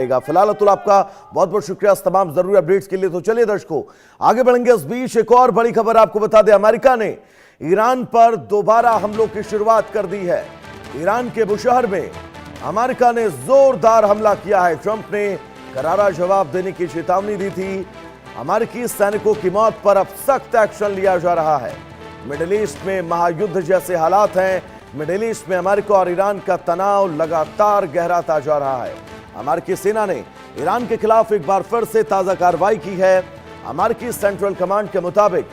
फिलहाल अतुल आपका बहुत बहुत शुक्रिया इस तमाम जरूरी अपडेट्स के लिए। तो चलिए दर्शकों आगे बढ़ेंगे। इस बीच एक और बड़ी खबर आपको बता दें, अमेरिका ने ईरान पर दोबारा हमलों की शुरुआत कर दी है। ईरान के बुशहर में अमेरिका ने जोरदार हमला किया है। ट्रंप ने करारा जवाब देने की चेतावनी दी थी। अमेरिकी सैनिकों की मौत पर अब सख्त एक्शन लिया जा रहा है। मिडिल ईस्ट में महायुद्ध जैसे हालात हैं। मिडिल ईस्ट में अमेरिका और ईरान का तनाव लगातार गहराता जा रहा है। अमेरिकी सेना ने ईरान के खिलाफ एक बार फिर से ताजा कार्रवाई की है। अमेरिकी सेंट्रल कमांड के मुताबिक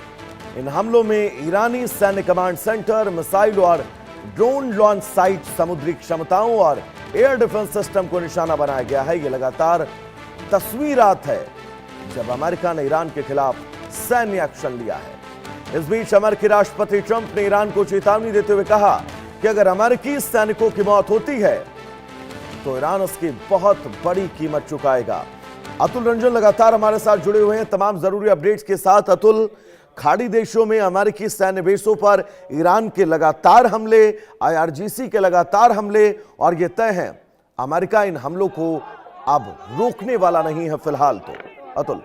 इन हमलों में ईरानी सैन्य कमांड सेंटर, मिसाइल और ड्रोन लॉन्च साइट, समुद्री क्षमताओं और एयर डिफेंस सिस्टम को निशाना बनाया गया है। यह लगातार तस्वीरात है जब अमेरिका ने ईरान के खिलाफ सैन्य एक्शन लिया है। इस बीच अमेरिकी राष्ट्रपति ट्रंप ने ईरान को चेतावनी देते हुए कहा कि अगर अमेरिकी सैनिकों की मौत होती है तो ईरान उसकी बहुत बड़ी कीमत चुकाएगा। अतुल रंजन लगातार हमारे साथ जुड़े हुए हैं तमाम जरूरी अपडेट्स के साथ। अतुल, खाड़ी देशों में अमेरिकी सैन्य बेसों पर ईरान के लगातार हमले, IRGC के लगातार हमले, और ये तय है अमेरिका इन हमलों को अब रोकने वाला नहीं है फिलहाल। तो अतुल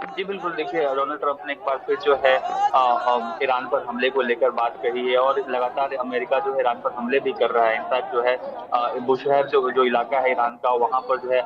जी बिल्कुल, देखिए डोनाल्ड ट्रंप ने एक बार फिर जो है ईरान पर हमले को लेकर बात कही है और लगातार अमेरिका जो है ईरान पर हमले भी कर रहा है। इनफैक्ट जो है बुशहर जो इलाका है ईरान का, वहां पर जो है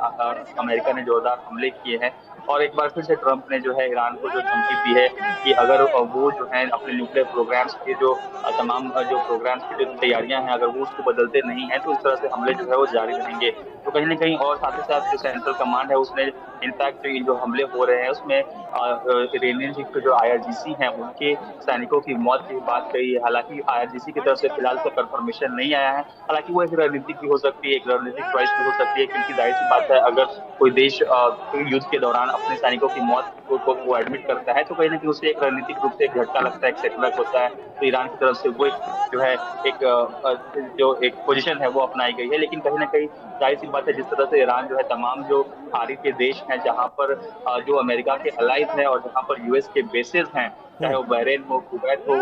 अमेरिका ने जोरदार हमले किए हैं। और एक बार फिर से ट्रंप ने जो है ईरान को जो धमकी दी है कि अगर वो जो है अपने न्यूक्लियर प्रोग्राम्स के जो तमाम जो प्रोग्राम्स की जो तैयारियां हैं, अगर वो उसको बदलते नहीं है तो इस तरह से हमले जो है वो जारी रहेंगे। तो कहीं ना कहीं और साथ ही साथ जो सेंट्रल कमांड है उसने इनफैक्ट जो हमले हो रहे हैं उसमें इरानियन के जो IRGC हैं उनके सैनिकों की मौत की बात कही है। हालांकि IRGC की तरफ से फिलहाल तो कंफर्मेशन नहीं आया है। हालांकि वो एक रणनीति भी हो सकती है, एक रणनीतिक चॉइस भी हो सकती है, क्योंकि जाहिर सी बात है अगर कोई देश युद्ध के दौरान अपने सैनिकों की मौत को वो एडमिट करता है तो कहीं ना कहीं उसे एक रणनीतिक रूप से एक झटका लगता है, एक सेटबैक होता है। तो ईरान की तरफ से वो जो है एक पोजीशन है वो अपनाई गई है। लेकिन कहीं ना कहीं जाहिर सी बात है जिस तरह से ईरान जो है तमाम जो खाड़ी के देश हैं जहां पर जो अमेरिका के अलाइज है और जहां पर US के बेसेस हैं, चाहे वो बहरीन हो, कुवैत हो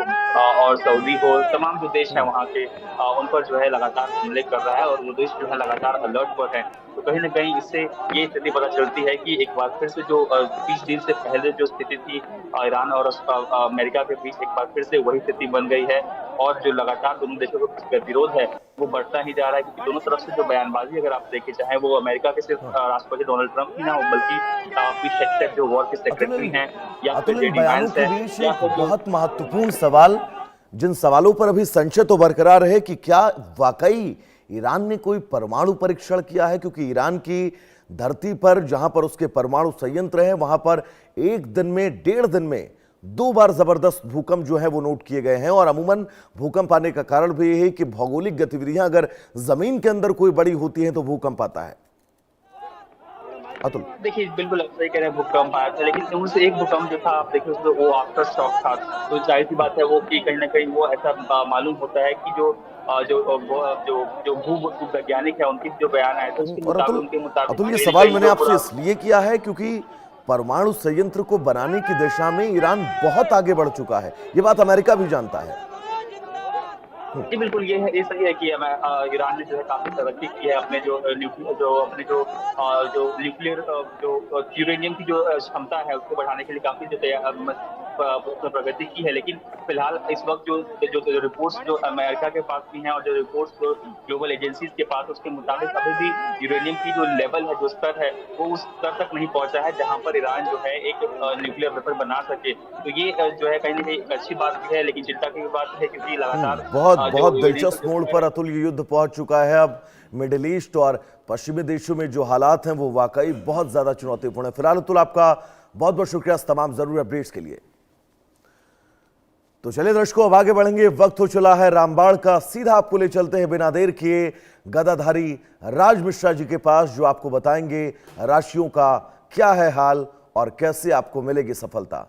और सऊदी हो, तमाम जो देश हैं वहां के उन पर जो है लगातार हमले कर रहा है और वो देश जो है लगातार अलर्ट पर है। तो कहीं ना कहीं इससे ये स्थिति पता चलती है कि एक बार फिर से जो 30 दिन से पहले जो स्थिति थी ईरान और अमेरिका के बीच, एक बार फिर से वही स्थिति बन गई है। और जो लगातार दोनों देशों का गतिरोध है वो बढ़ता ही जा रहा है, क्योंकि दोनों तरफ से जो बयानबाजी अगर आप देखें, चाहे वो अमेरिका के सिर्फ राष्ट्रपति डोनाल्ड ट्रंप ही ना हो, बल्कि जो वॉर के सेक्रेटरी हैं या फिर जेडी बयानों वांस के है बीच या एक फिर बहुत महत्वपूर्ण सवाल, जिन सवालों पर अभी संशय तो बरकरार है कि क्या वाकई ईरान ने कोई परमाणु परीक्षण किया है, क्योंकि ईरान की धरती पर जहां पर उसके परमाणु संयंत्र है वहां पर एक दिन में, 1.5 दिन में 2 बार जबरदस्त भूकंप जो है वो नोट किए गए हैं। और अमूमन भूकंप आने का कारण भी यही है कि भौगोलिक गतिविधियां अगर जमीन के अंदर कोई बड़ी होती हैं तो भूकंप आता है। अतुल देखिए बिल्कुल आप सही कह रहे हैं, भूकंप आया था, लेकिन उनसे एक भूकंप जो था आप देखिए उसमें वो आफ्टर शॉक था। तो जाहिर सी बात है वो कि कहीं ना कहीं वो ऐसा मालूम होता है कि जो भू वैज्ञानिक है उनकी जो बयान आए थे उसके और मुताबिक, उनके मुताबिक अतुल ये कहीं ना सवाल कहीं मैंने जो आपसे बुरा इसलिए किया है क्योंकि परमाणु संयंत्र को बनाने की दिशा में ईरान बहुत आगे बढ़ चुका है। ये बात अमेरिका भी जानता है। जी बिल्कुल, ये सही है कि ईरान ने जो है काफी तरक्की की है अपने जो न्यूक्लियर जो यूरेनियम की जो क्षमता है उसको बढ़ाने के लिए काफी प्रगति की है। लेकिन फिलहाल इस वक्त जो रिपोर्ट्स जो अमेरिका के पास भी हैं और जो रिपोर्ट्स जो ग्लोबल एजेंसीज के पास, उसके मुताबिक अभी भी यूरेनियम की जो लेवल है, जो स्तर है, वो उस स्तर तक नहीं पहुंचा है जहां पर ईरान जो है एक न्यूक्लियर वेपन बना सके। तो ये जो है कहीं ना कहीं अच्छी बात भी है, लेकिन चिंता की बात है क्योंकि लगातार बहुत दिलचस्प मोड़ पर अतुल ये युद्ध पहुंच चुका है। अब मिडिल ईस्ट और पश्चिमी देशों में जो हालात हैं वो वाकई बहुत ज्यादा चुनौतीपूर्ण है। फिलहाल अतुल आपका बहुत बहुत शुक्रिया इस तमाम जरूरी अपडेट्स के लिए। तो चलिए दर्शकों अब आगे बढ़ेंगे, वक्त हो चला है रामबाण का। सीधा आपको ले चलते हैं बिना देर किए गदाधारी राज मिश्रा जी के पास, जो आपको बताएंगे राशियों का क्या है हाल और कैसे आपको मिलेगी सफलता।